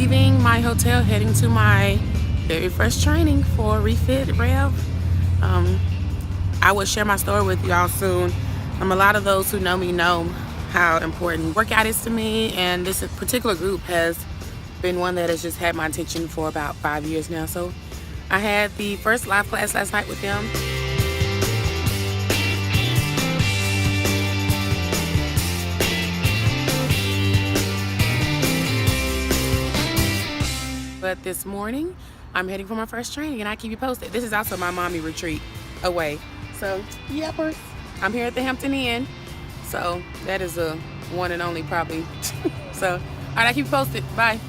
leaving my hotel, heading to my very first training for Refit Rev. I will share my story with y'all soon. A lot of those who know me know how important workout is to me, and this particular group has been one that has just had my attention for about 5 years now. So I had the first live class last night with them. But this morning, I'm heading for my first training, and I keep you posted. This is also my mommy retreat away. So, yeppers. I'm here at the Hampton Inn. So, that is a one and only probably. So, all right, I keep you posted. Bye.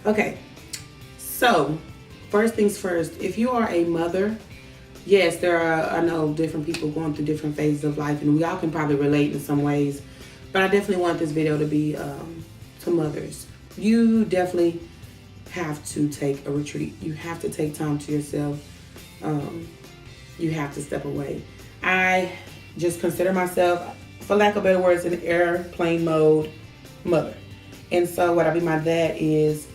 Okay, so first things first, if you are a mother, yes, there are, I know, different people going through different phases of life, and we all can probably relate in some ways, but I definitely want this video to be to mothers. You definitely have to take a retreat. You have to take time to yourself. You have to step away. I just consider myself, for lack of better words, an airplane mode mother. And so what I mean by that is,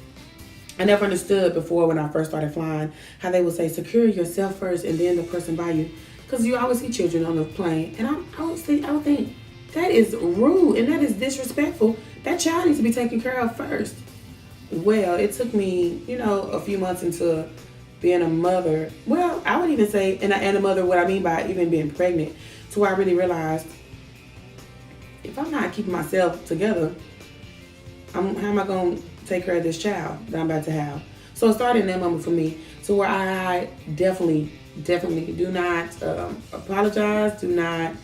I never understood before when I first started flying how they would say secure yourself first and then the person by you, because you always see children on the plane, and I would think that is rude and that is disrespectful. That child needs to be taken care of first. Well, it took me, a few months into being a mother. Well, I would even say, and a mother, what I mean by even being pregnant, to where I really realized if I'm not keeping myself together, how am I going to take care of this child that I'm about to have? So it started in that moment for me, to where I definitely do not apologize, do not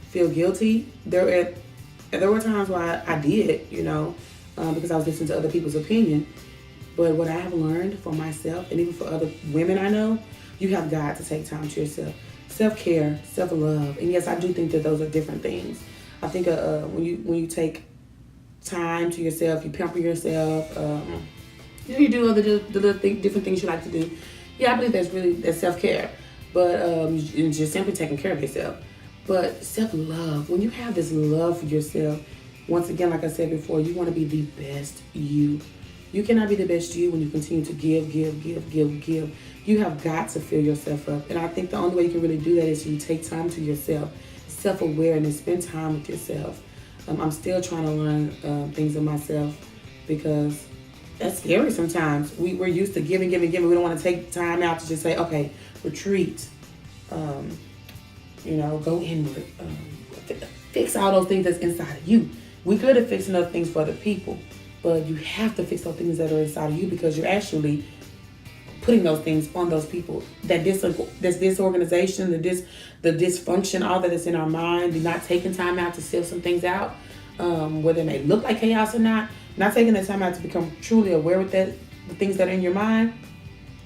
feel guilty. There were times where I did, because I was listening to other people's opinion. But what I have learned for myself, and even for other women I know, you have got to take time to yourself. Self-care, self-love, and yes, I do think that those are different things. I think when you take time to yourself, you pamper yourself, you do other different things you like to do. Yeah, I believe that's self-care, but just simply taking care of yourself. But self-love, when you have this love for yourself, once again, like I said before, you want to be the best you. You cannot be the best you when you continue to give. You have got to fill yourself up, and I think the only way you can really do that is you take time to yourself, self-awareness, spend time with yourself. I'm still trying to learn things of myself, because that's scary sometimes. We're used to giving. We don't want to take time out to just say, okay, retreat, go inward, fix all those things that's inside of you. We good at fixing other things for other people, but you have to fix those things that are inside of you, because you're actually putting those things on those people. This disorganization, the dysfunction, all that is in our mind, not taking time out to sift some things out, whether it may look like chaos or not taking the time out to become truly aware with the things that are in your mind,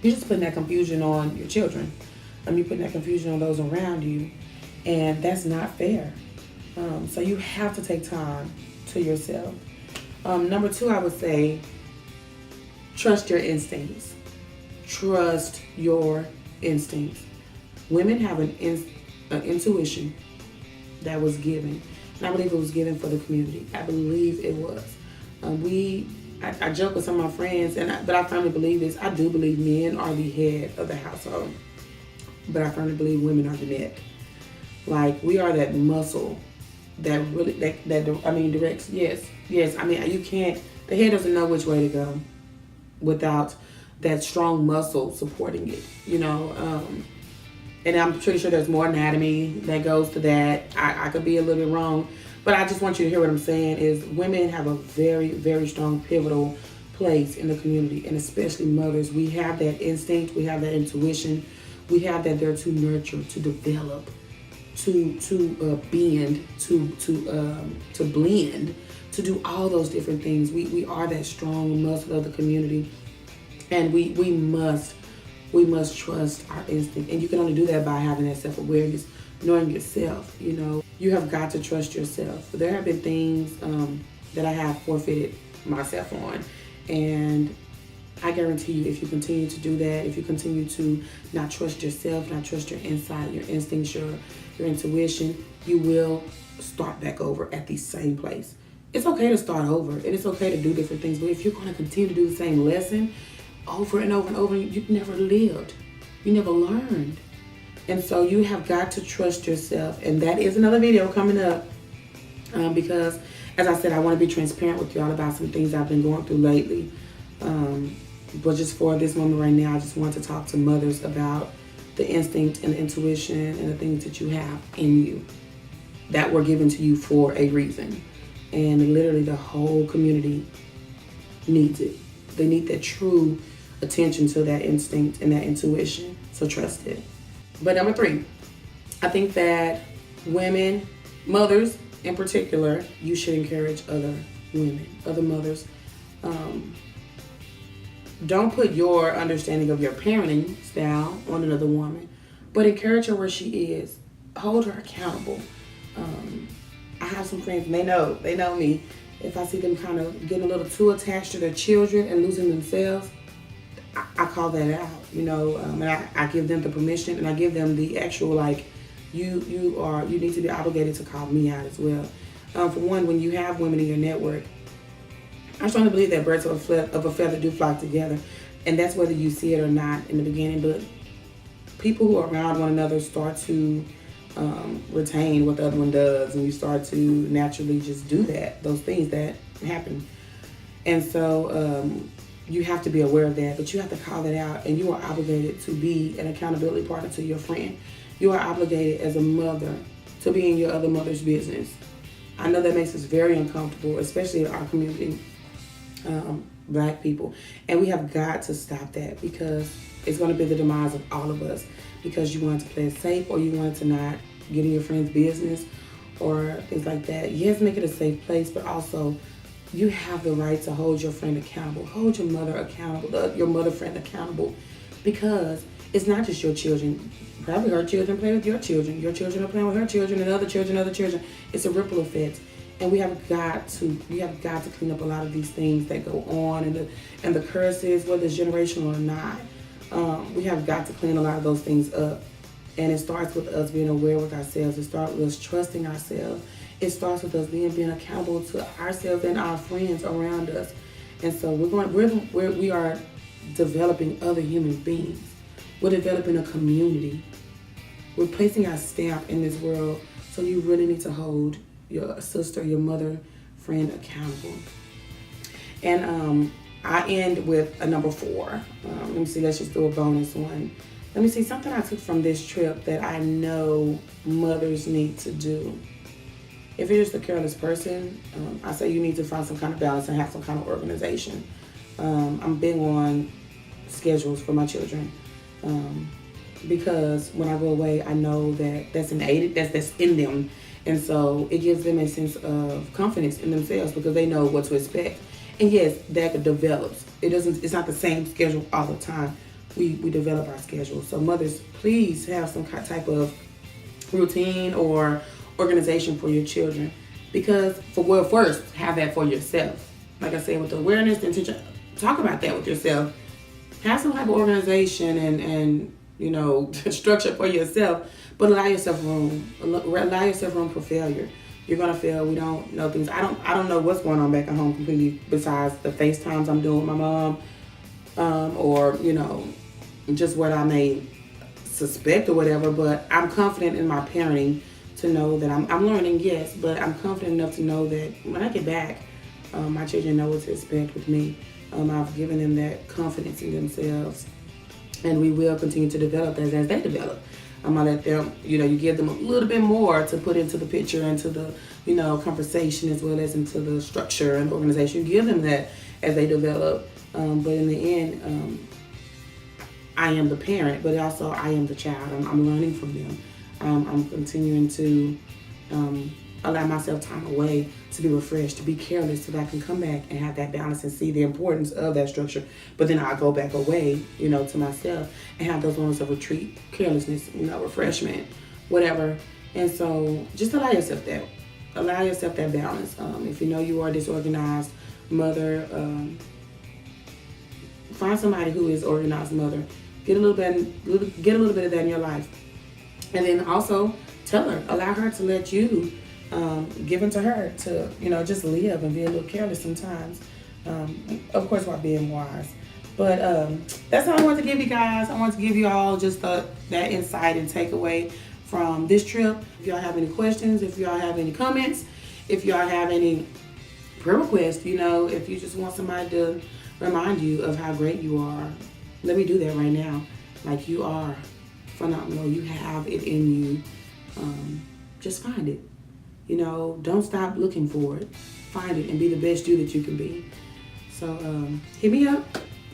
you're just putting that confusion on your children. You're putting that confusion on those around you, and that's not fair. So you have to take time to yourself. Number 2, I would say, trust your instincts. Trust your instincts. Women have an intuition that was given. And I believe it was given for the community. I believe it was. I joke with some of my friends, but I firmly believe this. I do believe men are the head of the household, but I firmly believe women are the neck. Like, we are that muscle that really directs. Yes. I mean, you can't. The head doesn't know which way to go without that strong muscle supporting it. And I'm pretty sure there's more anatomy that goes to that. I could be a little bit wrong, but I just want you to hear what I'm saying is women have a very, very strong pivotal place in the community, and especially mothers. We have that instinct, we have that intuition, we have that there to nurture, to develop, to bend, to blend, to do all those different things. We are that strong muscle of the community, and we must trust our instinct. And you can only do that by having that self-awareness, knowing yourself. You have got to trust yourself. There have been things that I have forfeited myself on, and I guarantee you, if you continue to do that, if you continue to not trust yourself, not trust your insight, your instincts, your intuition, you will start back over at the same place. It's okay to start over, and it's okay to do different things, but if you're going to continue to do the same lesson over and over and over, you've never lived. You never learned. And so you have got to trust yourself. And that is another video coming up because, as I said, I want to be transparent with y'all about some things I've been going through lately. But just for this moment right now, I just want to talk to mothers about the instinct and the intuition and the things that you have in you that were given to you for a reason. And literally the whole community needs it. They need that true attention to that instinct and that intuition. So trust it. But number 3, I think that women, mothers in particular, you should encourage other women, other mothers. Don't put your understanding of your parenting style on another woman, but encourage her where she is. Hold her accountable. I have some friends, and they know me. If I see them kind of getting a little too attached to their children and losing themselves, I call that out, and I give them the permission, and I give them the actual, you need to be obligated to call me out as well. For one, when you have women in your network, I'm trying to believe that birds of a feather do flock together, and that's whether you see it or not in the beginning, but people who are around one another start to retain what the other one does, and you start to naturally just do those things that happen. And so you have to be aware of that, but you have to call it out, and you are obligated to be an accountability partner to your friend. You are obligated as a mother to be in your other mother's business. I know that makes us very uncomfortable, especially in our community, Black people. And we have got to stop that, because it's going to be the demise of all of us, because you want to play it safe, or you want to not get in your friend's business or things like that. Yes, make it a safe place, but also you have the right to hold your friend accountable. Hold your mother accountable, your mother friend accountable, because it's not just your children. Probably her children play with your children. Your children are playing with her children, and other children. It's a ripple effect. And we have got to clean up a lot of these things that go on, and the curses, whether it's generational or not. We have got to clean a lot of those things up. And it starts with us being aware with ourselves. It starts with us trusting ourselves. It starts with us being accountable to ourselves and our friends around us. And so we are developing other human beings. We're developing a community. We're placing our stamp in this world. So you really need to hold your sister, your mother, friend accountable. And I end with a number 4. Let me see, let's just do a bonus one. Let me see, something I took from this trip that I know mothers need to do. If you're just a careless person, I say you need to find some kind of balance and have some kind of organization. I'm big on schedules for my children, because when I go away, I know that that's in them. And so it gives them a sense of confidence in themselves, because they know what to expect. And yes, that develops. It's not the same schedule all the time. We develop our schedule. So mothers, please have some type of routine or organization for your children, because first have that for yourself. Like I said, with the awareness and intention, talk about that with yourself. Have some type of organization and structure for yourself, but allow yourself room. Allow yourself room for failure. You're gonna fail. We don't know things. I don't know what's going on back at home completely, besides the FaceTimes I'm doing with my mom, or just what I may suspect or whatever. But I'm confident in my parenting to know that I'm learning, yes, but I'm confident enough to know that when I get back, my children know what to expect with me. I've given them that confidence in themselves, and we will continue to develop as they develop. I'm gonna let them, you give them a little bit more to put into the picture, into the, conversation, as well as into the structure and organization. You give them that as they develop, but in the end, I am the parent, but also I am the child. I'm learning from them. I'm continuing to allow myself time away to be refreshed, to be careless, so that I can come back and have that balance and see the importance of that structure. But then I go back away, to myself and have those moments of retreat, carelessness, refreshment, whatever. And so just allow yourself that. Allow yourself that balance. If you know you are a disorganized mother, find somebody who is organized mother. Get a little bit of that in your life. And then also tell her, allow her to let you give into her to, just live and be a little careless sometimes. Of course, while being wise. But that's all I wanted to give you guys. I want to give you all just that insight and takeaway from this trip. If y'all have any questions, if y'all have any comments, if y'all have any prayer requests, if you just want somebody to remind you of how great you are, let me do that right now. Like, you are phenomenal. You have it in you. Just find it. Don't stop looking for it. Find it and be the best you that you can be. So hit me up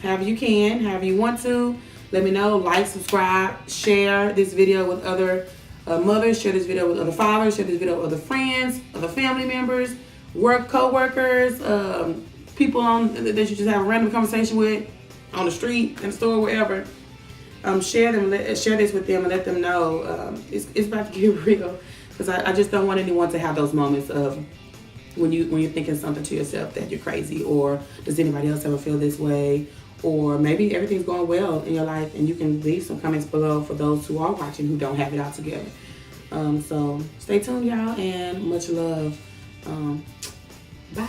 however you can, however you want to. Let me know. Like, subscribe, share this video with other mothers, share this video with other fathers, share this video with other friends, other family members, co-workers, people that you just have a random conversation with on the street, in the store, wherever. Share this with them and let them know it's about to get real. Because I just don't want anyone to have those moments of when you're thinking something to yourself that you're crazy, or does anybody else ever feel this way, or maybe everything's going well in your life, and you can leave some comments below for those who are watching who don't have it all together. So stay tuned, y'all, and much love. Bye.